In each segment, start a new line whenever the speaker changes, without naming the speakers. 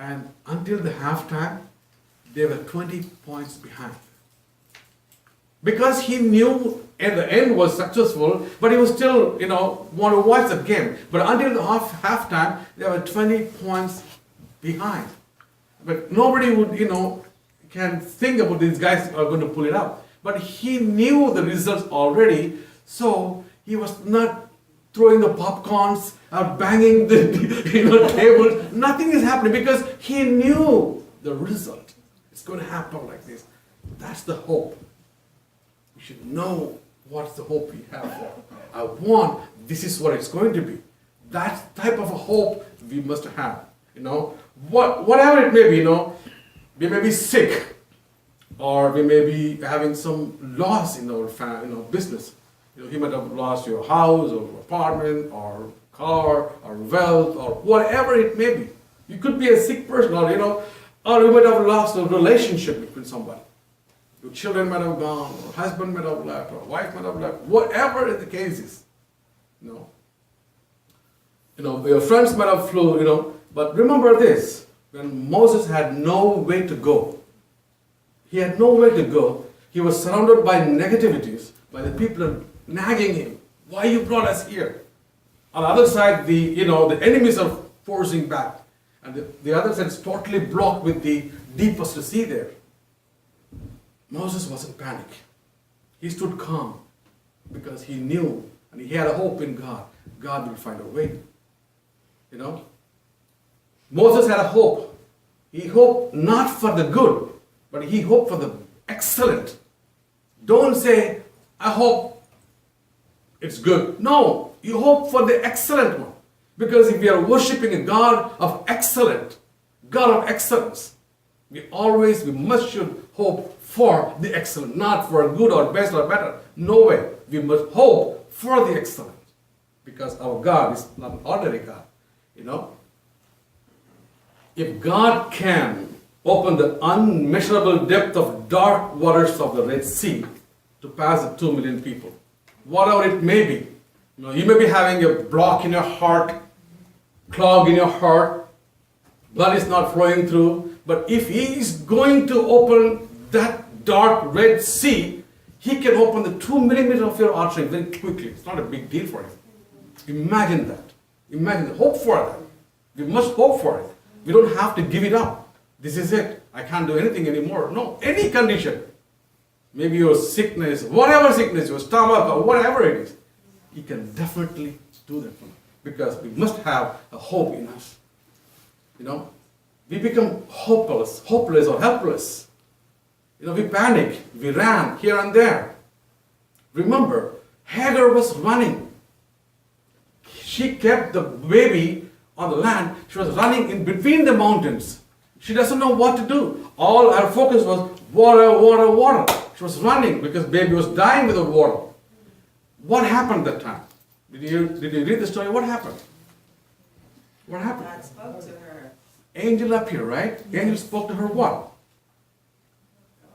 And until the halftime, they were 20 points behind. Because he knew at the end was successful, but he was still, want to watch the game. But until the halftime, they were 20 points behind. But nobody would, can think about these guys are going to pull it up. But he knew the results already, so he was not throwing the popcorns or banging the table. Nothing is happening because he knew the result. It's going to happen like this. That's the hope. We should know what's the hope we have for. This is what it's going to be. That type of a hope we must have. Whatever it may be, we may be sick, or we may be having some loss in our business. You might have lost your house or apartment or car or wealth or whatever it may be. You could be a sick person, or you might have lost a relationship with somebody. Your children might have gone, or husband might have left, or wife might have left, whatever the case is. Your friends might have flew, but remember this, when Moses had no way to go, he had no way to go, he was surrounded by negativities, by the people nagging him. Why you brought us here? On the other side, the enemies are forcing back. And the other side is totally blocked with the deepest sea there. Moses wasn't panic. He stood calm because he knew and he had a hope in God. God will find a way. Moses had a hope. He hoped not for the good, but he hoped for the excellent. Don't say, I hope it's good. No, you hope for the excellent one. Because if we are worshipping a God of excellence, we should hope for the excellent, not for good or best or better. No way. We must hope for the excellent. Because our God is not an ordinary God. If God can open the unmeasurable depth of dark waters of the Red Sea to pass the 2 million people, whatever it may be, you may be having a block in your heart, clog in your heart, blood is not flowing through, but if He is going to open that dark Red Sea, He can open the 2 millimeters of your artery very quickly. It's not a big deal for Him. Imagine that. Hope for that. We must hope for it. We don't have to give it up. This is it. I can't do anything anymore. No, any condition. Maybe your sickness, whatever sickness, your stomach or whatever it is, He can definitely do that for you. Because we must have a hope in us. We become hopeless or helpless. We panic, we ran here and there. Remember, Hagar was running. She kept the baby on the land. She was running in between the mountains. She doesn't know what to do. All her focus was water, water, water. She was running because baby was dying without water. What happened that time? Did you read the story? What happened? What happened?
God spoke to her.
Angel appeared, right? Angel spoke to her what?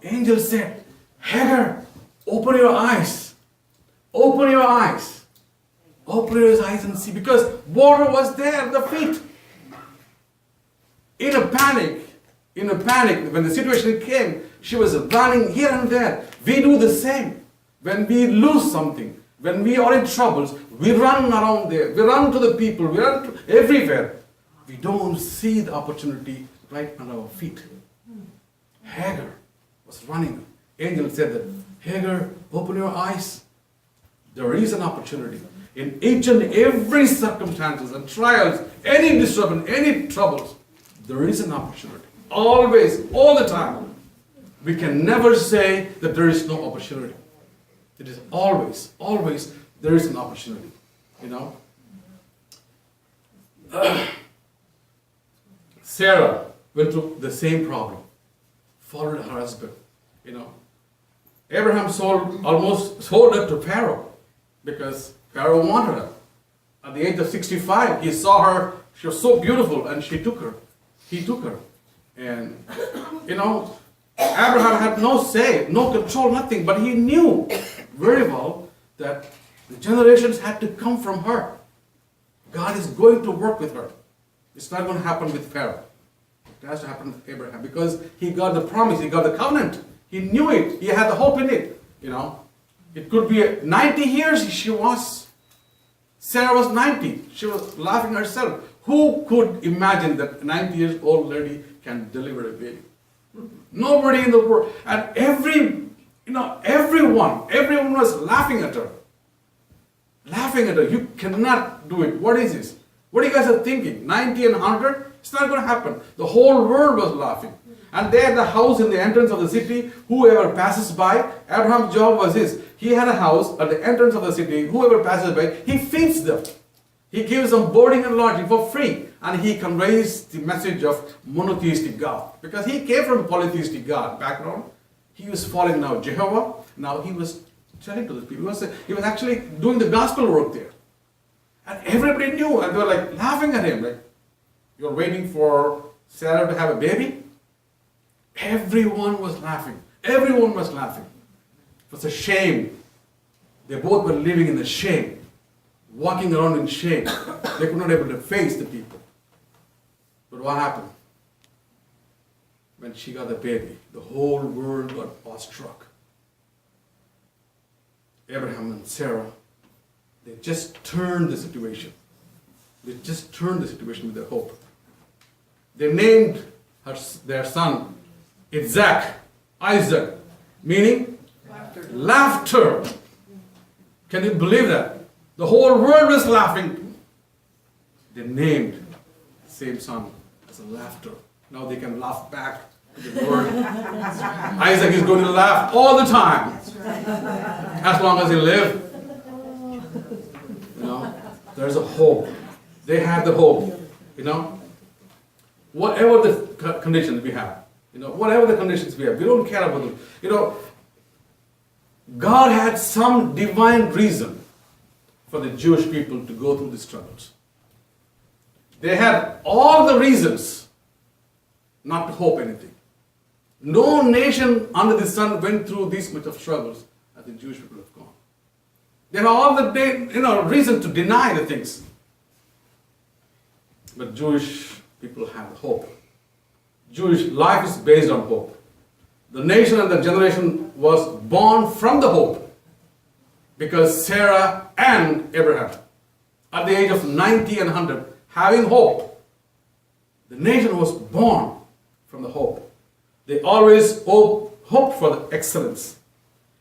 Angel said, Hagar, open your eyes. Open your eyes. Open your eyes and see. Because water was there at the feet. In a panic, when the situation came, she was running here and there. We do the same. When we lose something, when we are in troubles, we run around there. We run to the people. We run to everywhere. We don't see the opportunity right under our feet. Hagar was running. Angel said that, Hagar, open your eyes. There is an opportunity. In each and every circumstances and trials, any disturbance, any troubles, there is an opportunity. Always, all the time. We can never say that there is no opportunity. It is always, always there is an opportunity. Sarah went through the same problem. Followed her husband. Abraham almost sold her to Pharaoh because Pharaoh wanted her. At the age of 65, he saw her. She was so beautiful, and he took her. And, Abraham had no say, no control, nothing. But he knew very well that the generations had to come from her. God is going to work with her. It's not going to happen with Pharaoh. It has to happen with Abraham because he got the promise, he got the covenant. He knew it. He had the hope in it. It could be 90 years she was. Sarah was 90. She was laughing herself. Who could imagine that a 90 years old lady can deliver a baby? Nobody in the world. And everyone was laughing at her. Laughing at her. You cannot do it. What is this? What are you guys are thinking? 90 and 100? It's not going to happen. The whole world was laughing. And they had the house in the entrance of the city. Whoever passes by, Abraham's job was this. He had a house at the entrance of the city. Whoever passes by, he feeds them. He gives them boarding and lodging for free. And he conveys the message of monotheistic God. Because he came from a polytheistic God background. He was following now Jehovah. Now he was telling to the people. He was actually doing the gospel work there. And everybody knew. And they were like laughing at him. Like, you're waiting for Sarah to have a baby? Everyone was laughing. Everyone was laughing. It was a shame. They both were living in the shame. Walking around in shame. They could not able to face the people. But what happened? When she got the baby, the whole world got awestruck. Abraham and Sarah, they just turned the situation. They just turned the situation with their hope. They named their son Isaac, meaning laughter. Can you believe that? The whole world was laughing. They named the same son as a laughter. Now they can laugh back to the world. Isaac is going to laugh all the time. As long as he lives. There's a hope. They have the hope. Whatever the conditions we have. Whatever the conditions we have. We don't care about them. God had some divine reason for the Jewish people to go through these struggles. They had all the reasons not to hope anything. No nation under the sun went through this much of struggles as the Jewish people have gone. They had all the reason to deny the things. But Jewish people have hope. Jewish life is based on hope. The nation and the generation was born from the hope. Because Sarah and Abraham, at the age of 90 and 100, having hope, the nation was born from the hope. They always hoped for the excellence.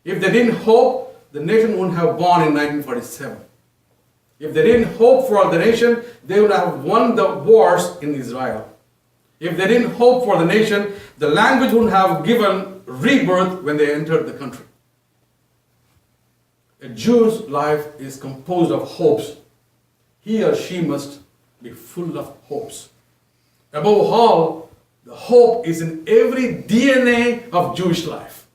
If they didn't hope, the nation wouldn't have born in 1947. If they didn't hope for the nation, they would have won the wars in Israel. If they didn't hope for the nation, the language wouldn't have given rebirth when they entered the country. A Jew's life is composed of hopes. He or she must be full of hopes. Above all, the hope is in every DNA of Jewish life.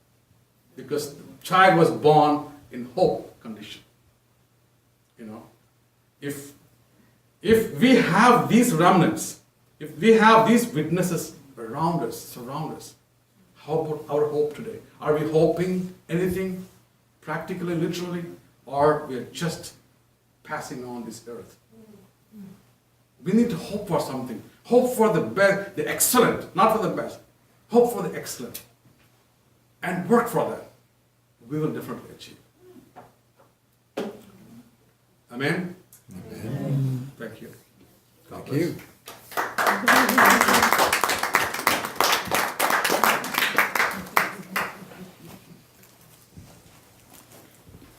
Because the child was born in hope condition. If we have these remnants, if we have these witnesses around us, surround us, how about our hope today? Are we hoping anything practically, literally, or we are just passing on this earth? We need to hope for something. Hope for the best, the excellent, not for the best. Hope for the excellent. And work for that. We will definitely achieve. Amen?
Amen.
Thank you.
Thank you.